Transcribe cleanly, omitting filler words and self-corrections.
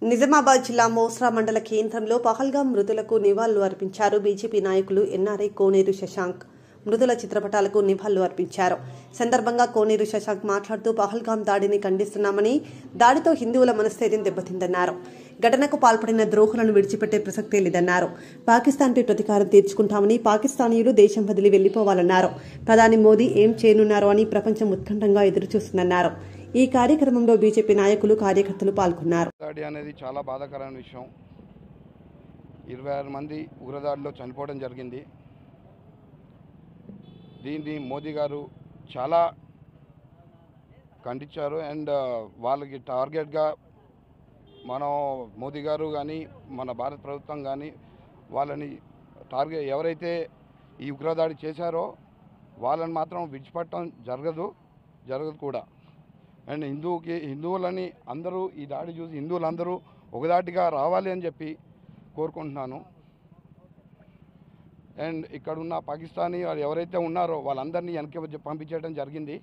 నిజామాబాద్ జిల్లా మోస్రా మండల కేంద్రంలో పహల్గాం మృతులకు నివాళులు అర్పించారు. బీజేపీ నాయకులు ఎన్ఆర్ఐ కోనేరు శశాంక్ మృతుల చిత్రపటాలకు నివాళులు అర్పించారు. సందర్భంగా కోనేరు శశాంక్ మాట్లాడుతూ పహల్గాం దాడిని ఖండిస్తున్నామని, దాడితో హిందువుల మనస్థైర్యం దెబ్బతిందన్నారు. ఘటనకు పాల్పడిన ద్రోహులను విడిచిపెట్టే ప్రసక్తే లేదన్నారు. పాకిస్తాన్పై ప్రతీకారం తీర్చుకుంటామని, పాకిస్తానీయులు దేశం వదిలి వెళ్లిపోవాలన్నారు. ప్రధాని మోదీ ఏం చేయనున్నారో అని ప్రపంచం ఉత్కంఠంగా ఎదురుచూస్తుందన్నారు. ఈ కార్యక్రమంలో బీజేపీ నాయకులు, కార్యకర్తలు పాల్గొన్నారు. దాడి అనేది చాలా బాధాకరమైన విషయం. 26 మంది ఉగ్రదాడిలో చనిపోవడం జరిగింది. దీన్ని మోదీ గారు చాలా ఖండించారు. అండ్ వాళ్ళకి టార్గెట్గా మనం మోదీ గారు కానీ మన భారత ప్రభుత్వం కానీ వాళ్ళని ఎవరైతే ఈ ఉగ్రదాడి చేశారో వాళ్ళని మాత్రం విడిచిపెట్టడం జరగదు కూడా. అండ్ హిందువులని అందరూ ఈ దాడి చూసి హిందువులందరూ ఒకదాటిగా రావాలి అని చెప్పి కోరుకుంటున్నాను. అండ్ ఇక్కడున్న పాకిస్తానీ వాళ్ళు ఎవరైతే ఉన్నారో వాళ్ళందరినీ వెనక్కి పంపించడం జరిగింది.